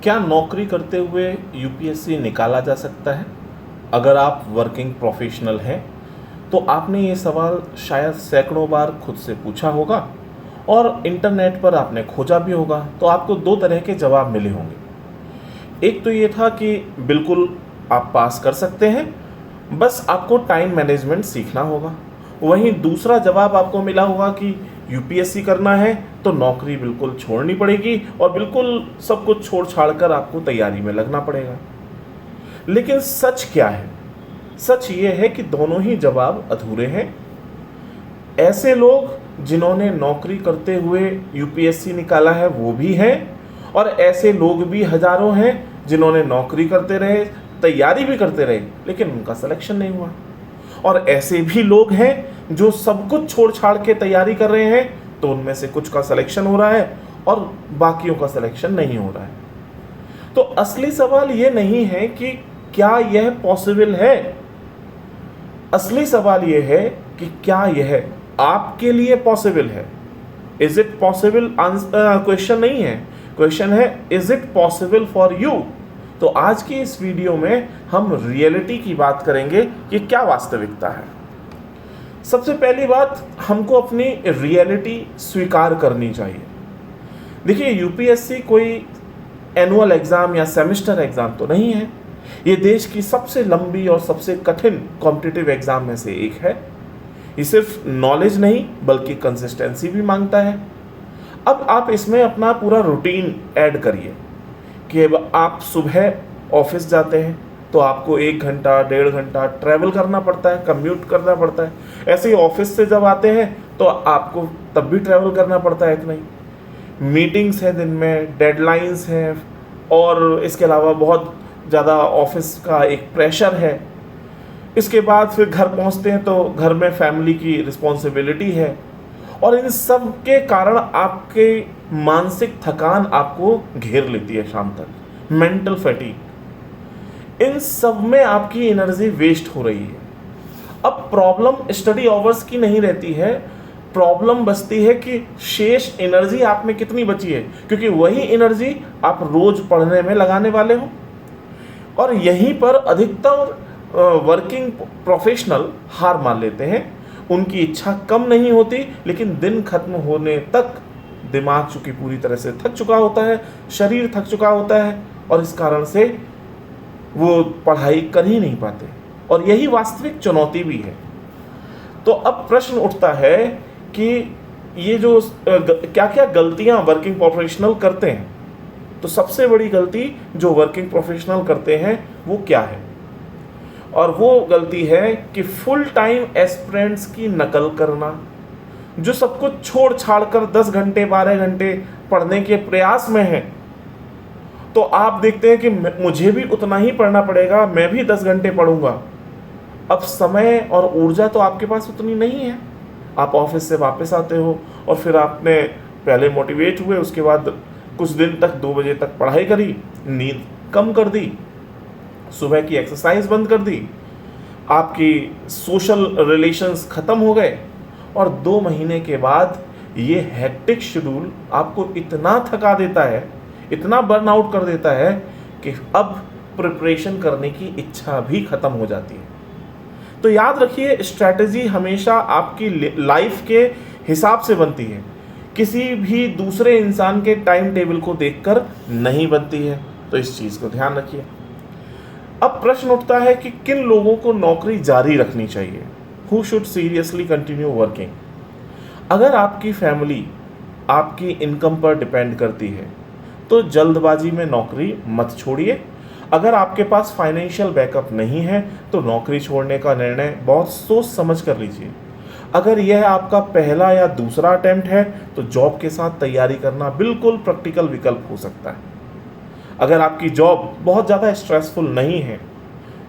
क्या नौकरी करते हुए यूपीएससी निकाला जा सकता है? अगर आप वर्किंग प्रोफेशनल हैं तो आपने ये सवाल शायद सैकड़ों बार खुद से पूछा होगा और इंटरनेट पर आपने खोजा भी होगा, तो आपको दो तरह के जवाब मिले होंगे। एक तो ये था कि बिल्कुल आप पास कर सकते हैं, बस आपको टाइम मैनेजमेंट सीखना होगा। वहीं दूसरा जवाब आपको मिला होगा कि यूपीएससी करना है तो नौकरी बिल्कुल छोड़नी पड़ेगी और बिल्कुल सब कुछ छोड़ छाड़ कर आपको तैयारी में लगना पड़ेगा। लेकिन सच क्या है? सच ये है कि दोनों ही जवाब अधूरे हैं। ऐसे लोग जिन्होंने नौकरी करते हुए यूपीएससी निकाला है वो भी हैं, और ऐसे लोग भी हजारों हैं जिन्होंने नौकरी करते रहे, तैयारी भी करते रहे, लेकिन उनका सिलेक्शन नहीं हुआ। और ऐसे भी लोग हैं जो सब कुछ छोड़ छाड़ के तैयारी कर रहे हैं, तो उनमें से कुछ का सिलेक्शन हो रहा है और बाकियों का सिलेक्शन नहीं हो रहा है। तो असली सवाल ये नहीं है कि क्या यह पॉसिबल है, असली सवाल यह है कि क्या यह आपके लिए पॉसिबल है। Is it possible? क्वेश्चन नहीं है, क्वेश्चन है is it possible for you. तो आज की इस वीडियो में हम रियलिटी की बात करेंगे कि क्या वास्तविकता है। सबसे पहली बात, हमको अपनी रियलिटी स्वीकार करनी चाहिए। देखिए, यूपीएससी कोई एनुअल एग्जाम या सेमेस्टर एग्जाम तो नहीं है। ये देश की सबसे लंबी और सबसे कठिन कॉम्पिटिटिव एग्जाम में से एक है। ये सिर्फ नॉलेज नहीं बल्कि कंसिस्टेंसी भी मांगता है। अब आप इसमें अपना पूरा रूटीन ऐड करिए कि आप सुबह ऑफिस जाते हैं तो आपको 1 घंटा 1.5 घंटा ट्रैवल करना पड़ता है, कम्यूट करना पड़ता है। ऐसे ही ऑफिस से जब आते हैं तो आपको तब भी ट्रैवल करना पड़ता है कि नहीं। मीटिंग्स हैं दिन में, डेडलाइंस हैं, और इसके अलावा बहुत ज़्यादा ऑफिस का एक प्रेशर है। इसके बाद फिर घर पहुंचते हैं तो घर में फैमिली की रिस्पॉन्सिबिलिटी है, और इन सब के कारण आपके मानसिक थकान आपको घेर लेती है शाम तक, मेंटल फैटीग। इन सब में आपकी एनर्जी वेस्ट हो रही है। अब प्रॉब्लम स्टडी आवर्स की नहीं रहती है, प्रॉब्लम बचती है कि शेष एनर्जी आप में कितनी बची है, क्योंकि वही एनर्जी आप रोज पढ़ने में लगाने वाले हो। और यहीं पर अधिकतर वर्किंग प्रोफेशनल हार मान लेते हैं। उनकी इच्छा कम नहीं होती, लेकिन दिन खत्म होने तक दिमाग चूंकि पूरी तरह से थक चुका होता है, शरीर थक चुका होता है, और इस कारण से वो पढ़ाई कर ही नहीं पाते। और यही वास्तविक चुनौती भी है। तो अब प्रश्न उठता है कि ये जो क्या क्या गलतियां वर्किंग प्रोफेशनल करते हैं। तो सबसे बड़ी गलती जो वर्किंग प्रोफेशनल करते हैं वो क्या है? और वो गलती है कि फुल टाइम एस्पिरेंट्स की नकल करना, जो सब कुछ छोड़ छाड़ कर 10 घंटे 12 घंटे पढ़ने के प्रयास में है। तो आप देखते हैं कि मुझे भी उतना ही पढ़ना पड़ेगा, मैं भी 10 घंटे पढ़ूंगा। अब समय और ऊर्जा तो आपके पास उतनी नहीं है। आप ऑफिस से वापस आते हो और फिर आपने पहले मोटिवेट हुए, उसके बाद कुछ दिन तक 2 बजे तक पढ़ाई करी, नींद कम कर दी, सुबह की एक्सरसाइज बंद कर दी, आपकी सोशल रिलेशंस ख़त्म हो गए, और 2 महीने के बाद ये हेक्टिक शेड्यूल आपको इतना थका देता है, इतना बर्नआउट कर देता है कि अब प्रिपरेशन करने की इच्छा भी ख़त्म हो जाती है। तो याद रखिए, स्ट्रैटेजी हमेशा आपकी लाइफ के हिसाब से बनती है, किसी भी दूसरे इंसान के टाइम टेबल को देखकर नहीं बनती है। तो इस चीज़ को ध्यान रखिए। अब प्रश्न उठता है कि किन लोगों को नौकरी जारी रखनी चाहिए। Who should seriously continue working. अगर आपकी फैमिली आपकी इनकम पर डिपेंड करती है तो जल्दबाजी में नौकरी मत छोड़िए। अगर आपके पास फाइनेंशियल बैकअप नहीं है तो नौकरी छोड़ने का निर्णय बहुत सोच समझ कर लीजिए। अगर यह आपका पहला या दूसरा अटेम्प्ट है तो जॉब के साथ तैयारी करना बिल्कुल प्रैक्टिकल विकल्प हो सकता है। अगर आपकी जॉब बहुत ज़्यादा स्ट्रेसफुल नहीं है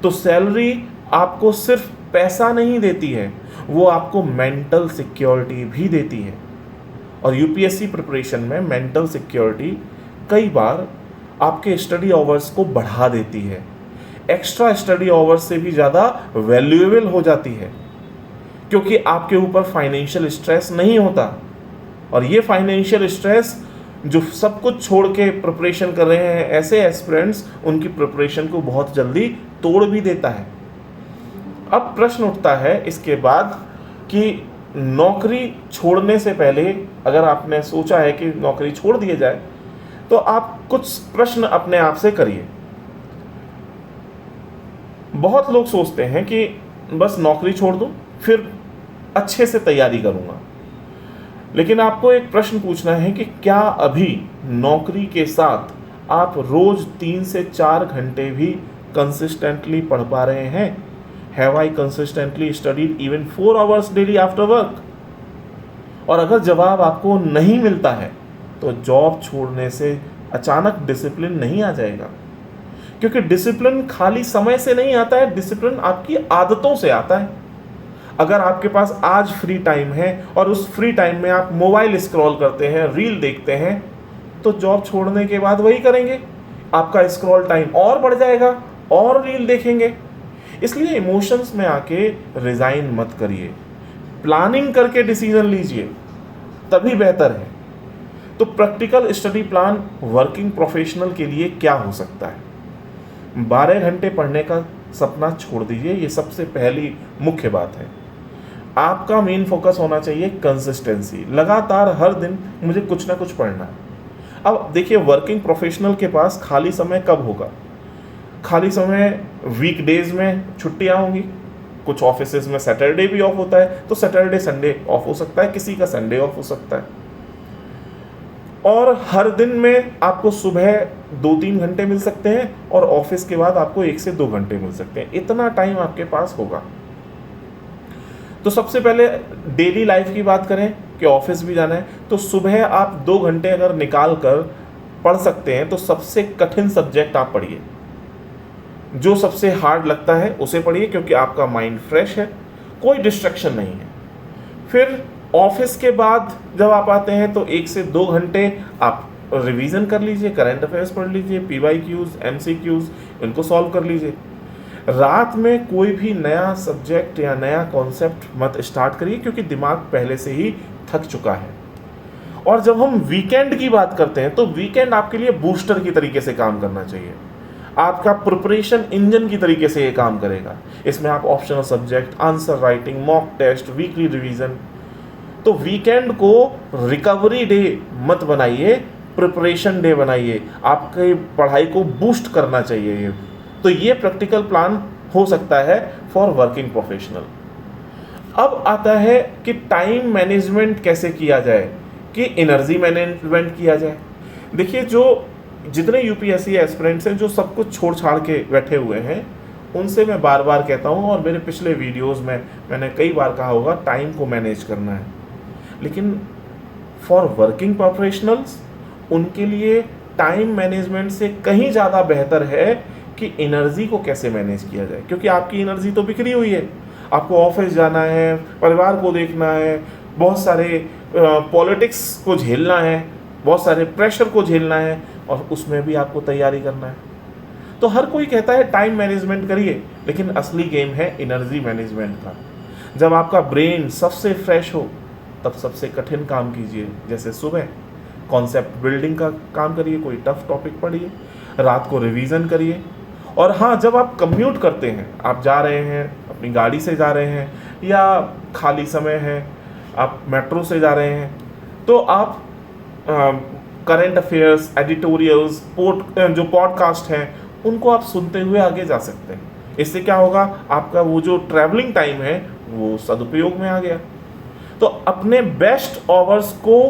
तो सैलरी आपको सिर्फ पैसा नहीं देती है, वो आपको मेंटल सिक्योरिटी भी देती है। और यूपीएससी प्रिपरेशन में मेंटल सिक्योरिटी कई बार आपके स्टडी आवर्स को बढ़ा देती है, एक्स्ट्रा स्टडी आवर्स से भी ज़्यादा वैल्यूएबल हो जाती है, क्योंकि आपके ऊपर फाइनेंशियल स्ट्रेस नहीं होता। और ये फाइनेंशियल स्ट्रेस जो सब कुछ छोड़ के प्रिपरेशन कर रहे हैं, ऐसे एस्पिरेंट्स उनकी प्रिपरेशन को बहुत जल्दी तोड़ भी देता है। अब प्रश्न उठता है इसके बाद कि नौकरी छोड़ने से पहले अगर आपने सोचा है कि नौकरी छोड़ दिया जाए, तो आप कुछ प्रश्न अपने आप से करिए। बहुत लोग सोचते हैं कि बस नौकरी छोड़ दूं, फिर अच्छे से तैयारी करूंगा। लेकिन आपको एक प्रश्न पूछना है कि क्या अभी नौकरी के साथ आप रोज 3 से 4 घंटे भी कंसिस्टेंटली पढ़ पा रहे हैं? Have I consistently studied even 4 hours daily after work? और अगर जवाब आपको नहीं मिलता है तो जॉब छोड़ने से अचानक डिसिप्लिन नहीं आ जाएगा, क्योंकि डिसिप्लिन खाली समय से नहीं आता है, डिसिप्लिन आपकी आदतों से आता है। अगर आपके पास आज फ्री टाइम है और उस फ्री टाइम में आप मोबाइल स्क्रॉल करते हैं, रील देखते हैं, तो जॉब छोड़ने के बाद वही करेंगे। आपका स्क्रॉल टाइम और बढ़ जाएगा और रील देखेंगे। इसलिए इमोशंस में आके रिजाइन मत करिए, प्लानिंग करके डिसीजन लीजिए, तभी बेहतर है। तो practical study plan working professional के लिए क्या हो सकता है? 12 घंटे पढ़ने का सपना छोड़ दीजिए, ये सबसे पहली मुख्य बात है। आपका मेन फोकस होना चाहिए कंसिस्टेंसी, लगातार हर दिन मुझे कुछ ना कुछ पढ़ना है। अब देखिए, वर्किंग प्रोफेशनल के पास खाली समय कब होगा? खाली समय वीकडेज में छुट्टियां होंगी, कुछ ऑफिसेज में सैटरडे भी ऑफ होता है, तो सैटरडे संडे ऑफ हो सकता है, किसी का संडे ऑफ हो सकता है। और हर दिन में आपको सुबह 2-3 घंटे मिल सकते हैं और ऑफिस के बाद आपको 1 से 2 घंटे मिल सकते हैं। इतना टाइम आपके पास होगा। तो सबसे पहले डेली लाइफ की बात करें कि ऑफिस भी जाना है, तो सुबह आप 2 घंटे अगर निकाल कर पढ़ सकते हैं तो सबसे कठिन सब्जेक्ट आप पढ़िए, जो सबसे हार्ड लगता है उसे पढ़िए, क्योंकि आपका माइंड फ्रेश है, कोई डिस्ट्रैक्शन नहीं है। फिर ऑफिस के बाद जब आप आते हैं तो 1 से 2 घंटे आप रिवीजन कर लीजिए, करंट अफेयर्स पढ़ लीजिए, PYQs, MCQs इनको सॉल्व कर लीजिए। रात में कोई भी नया सब्जेक्ट या नया कॉन्सेप्ट मत स्टार्ट करिए, क्योंकि दिमाग पहले से ही थक चुका है। और जब हम वीकेंड की बात करते हैं तो वीकेंड आपके लिए बूस्टर की तरीके से काम करना चाहिए, आपका प्रिपरेशन इंजन की तरीके से ये काम करेगा। इसमें आप optional subject, answer writing, mock test, weekly revision. तो वीकेंड को रिकवरी डे मत बनाइए, प्रिपरेशन डे बनाइए। आपकी पढ़ाई को बूस्ट करना चाहिए ये। तो ये प्रैक्टिकल प्लान हो सकता है फॉर वर्किंग प्रोफेशनल। अब आता है कि टाइम मैनेजमेंट कैसे किया जाए, कि एनर्जी मैनेजमेंट किया जाए। देखिए, जो जितने यूपीएससी एस्पिरेंट्स हैं जो सब कुछ छोड़ छाड़ के बैठे हुए हैं, उनसे मैं बार बार कहता हूँ, और मेरे पिछले वीडियोस में मैंने कई बार कहा होगा, टाइम को मैनेज करना है। लेकिन फॉर वर्किंग प्रोफेशनल्स उनके लिए टाइम मैनेजमेंट से कहीं ज़्यादा बेहतर है कि एनर्जी को कैसे मैनेज किया जाए, क्योंकि आपकी एनर्जी तो बिखरी हुई है। आपको ऑफिस जाना है, परिवार को देखना है, बहुत सारे पॉलिटिक्स को झेलना है, बहुत सारे प्रेशर को झेलना है, और उसमें भी आपको तैयारी करना है। तो हर कोई कहता है टाइम मैनेजमेंट करिए, लेकिन असली गेम है एनर्जी मैनेजमेंट का। जब आपका ब्रेन सबसे फ्रेश हो तब सबसे कठिन काम कीजिए, जैसे सुबह कॉन्सेप्ट बिल्डिंग का काम करिए, कोई टफ टॉपिक पढ़िए, रात को रिवीजन करिए। और हाँ, जब आप कम्यूट करते हैं, आप जा रहे हैं, अपनी गाड़ी से जा रहे हैं, या खाली समय है, आप मेट्रो से जा रहे हैं, तो आप करंट अफेयर्स, एडिटोरियल्स, जो पॉडकास्ट हैं, उनको आप सुनते हुए आगे जा सकते हैं। इससे क्या होगा, आपका वो जो ट्रैवलिंग टाइम है वो सदुपयोग में आ गया। तो अपने बेस्ट आवर्स को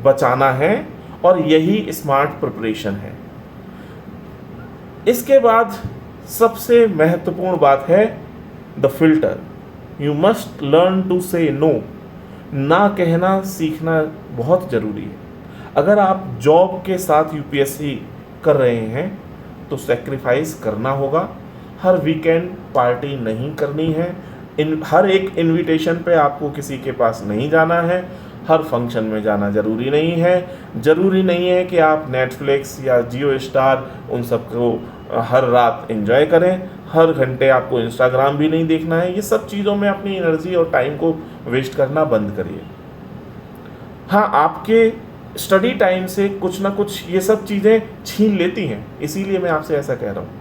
बचाना है, और यही स्मार्ट प्रिपरेशन है। इसके बाद सबसे महत्वपूर्ण बात है the filter. You must learn to say no. ना कहना सीखना बहुत ज़रूरी है। अगर आप जॉब के साथ यूपीएससी कर रहे हैं तो सेक्रीफाइस करना होगा। हर वीकेंड पार्टी नहीं करनी है, हर एक इनविटेशन पे आपको किसी के पास नहीं जाना है, हर फंक्शन में जाना ज़रूरी नहीं है। ज़रूरी नहीं है कि आप नेटफ्लिक्स या जियो स्टार उन सबको हर रात एंजॉय करें, हर घंटे आपको इंस्टाग्राम भी नहीं देखना है। ये सब चीज़ों में अपनी एनर्जी और टाइम को वेस्ट करना बंद करिए। हाँ, आपके स्टडी टाइम से कुछ ना कुछ ये सब चीज़ें छीन लेती हैं, इसीलिए मैं आपसे ऐसा कह रहा हूँ।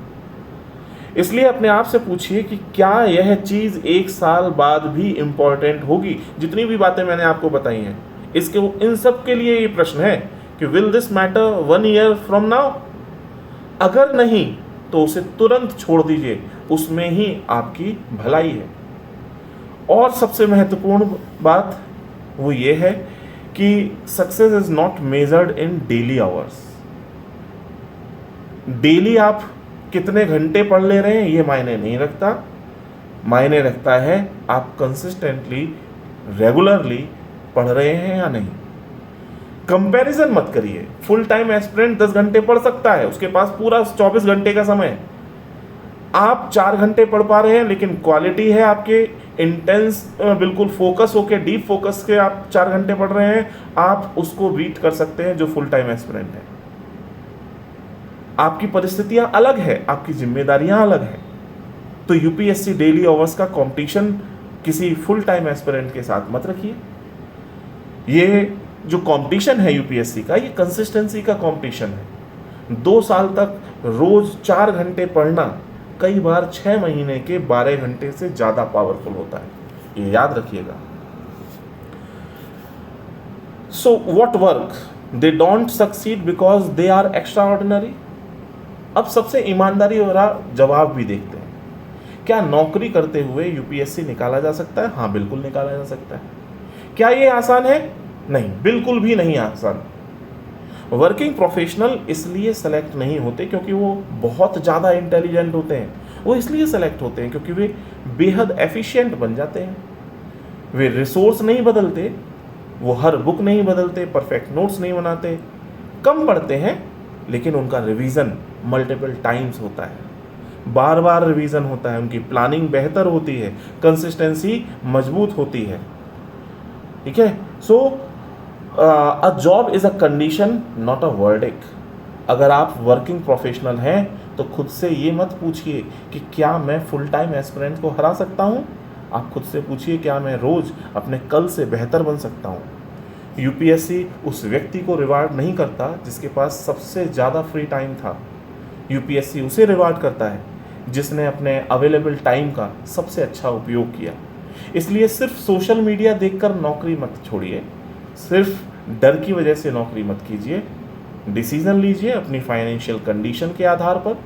इसलिए अपने आप से पूछिए कि क्या यह चीज़ 1 साल बाद भी इम्पॉर्टेंट होगी। जितनी भी बातें मैंने आपको बताई हैं, इसके इन सब के लिए ये प्रश्न है कि will this matter 1 year from now. अगर नहीं तो उसे तुरंत छोड़ दीजिए, उसमें ही आपकी भलाई है। और सबसे महत्वपूर्ण बात वो ये है कि success is not measured in daily hours. Daily आप कितने घंटे पढ़ ले रहे हैं ये मायने नहीं रखता, मायने रखता है आप कंसिस्टेंटली रेगुलरली पढ़ रहे हैं या नहीं। कंपैरिजन मत करिए। फुल टाइम एस्पिरेंट 10 घंटे पढ़ सकता है, उसके पास पूरा 24 घंटे का समय है। आप 4 घंटे पढ़ पा रहे हैं, लेकिन क्वालिटी है आपके इंटेंस, बिल्कुल फोकस होके, डीप फोकस के आप 4 घंटे पढ़ रहे हैं, आप उसको बीट कर सकते हैं जो फुल टाइम एस्पिरेंट है। आपकी परिस्थितियां अलग है, आपकी जिम्मेदारियां अलग हैं। तो यूपीएससी डेली आवर्स का कंपटीशन किसी फुल टाइम एस्पिरेंट के साथ मत रखिए। ये जो कंपटीशन है यूपीएससी का, ये कंसिस्टेंसी का कंपटीशन है। 2 साल तक रोज 4 घंटे पढ़ना कई बार 6 महीने के 12 घंटे से ज्यादा पावरफुल होता है, ये याद रखिएगा। So what work? They don't succeed because they are extraordinary. अब सबसे ईमानदारी वाला जवाब भी देखते हैं। क्या नौकरी करते हुए यूपीएससी निकाला जा सकता है? हाँ, बिल्कुल निकाला जा सकता है। क्या ये आसान है? नहीं, बिल्कुल भी नहीं आसान। वर्किंग प्रोफेशनल इसलिए सेलेक्ट नहीं होते क्योंकि वो बहुत ज़्यादा इंटेलिजेंट होते हैं, वो इसलिए सेलेक्ट होते हैं क्योंकि वे बेहद एफिशिएंट बन जाते हैं। वे रिसोर्स नहीं बदलते, वो हर बुक नहीं बदलते, परफेक्ट नोट्स नहीं बनाते, कम पढ़ते हैं, लेकिन उनका रिवीजन मल्टीपल टाइम्स होता है, बार बार रिवीजन होता है, उनकी प्लानिंग बेहतर होती है, कंसिस्टेंसी मजबूत होती है। ठीक है। So a job is a condition not a verdict. अगर आप वर्किंग प्रोफेशनल हैं तो खुद से ये मत पूछिए कि क्या मैं फुल टाइम एस्पिरेंट को हरा सकता हूँ। आप खुद से पूछिए क्या मैं रोज अपने कल से बेहतर बन सकता हूँ। यूपीएससी उस व्यक्ति को रिवार्ड नहीं करता जिसके पास सबसे ज़्यादा फ्री टाइम था। यूपीएससी उसे रिवार्ड करता है जिसने अपने अवेलेबल टाइम का सबसे अच्छा उपयोग किया। इसलिए सिर्फ सोशल मीडिया देखकर नौकरी मत छोड़िए, सिर्फ डर की वजह से नौकरी मत कीजिए। डिसीजन लीजिए अपनी फाइनेंशियल कंडीशन के आधार पर,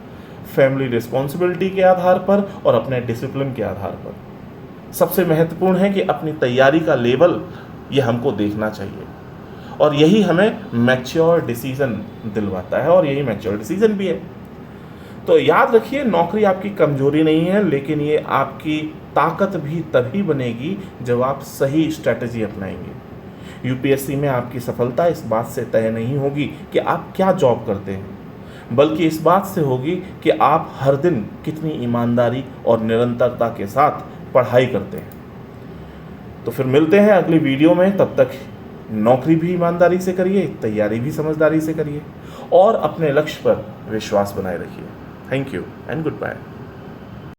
फैमिली रिस्पॉन्सिबिलिटी के आधार पर और अपने डिसिप्लिन के आधार पर। सबसे महत्वपूर्ण है कि अपनी तैयारी का लेवल ये हमको देखना चाहिए, और यही हमें मैच्योर डिसीजन दिलवाता है, और यही मैच्योर डिसीजन भी है। तो याद रखिए, नौकरी आपकी कमजोरी नहीं है, लेकिन ये आपकी ताकत भी तभी बनेगी जब आप सही स्ट्रेटजी अपनाएंगे। यूपीएससी में आपकी सफलता इस बात से तय नहीं होगी कि आप क्या जॉब करते हैं, बल्कि इस बात से होगी कि आप हर दिन कितनी ईमानदारी और निरंतरता के साथ पढ़ाई करते हैं। तो फिर मिलते हैं अगली वीडियो में। तब तक नौकरी भी ईमानदारी से करिए, तैयारी भी समझदारी से करिए, और अपने लक्ष्य पर विश्वास बनाए रखिए। Thank you and good bye.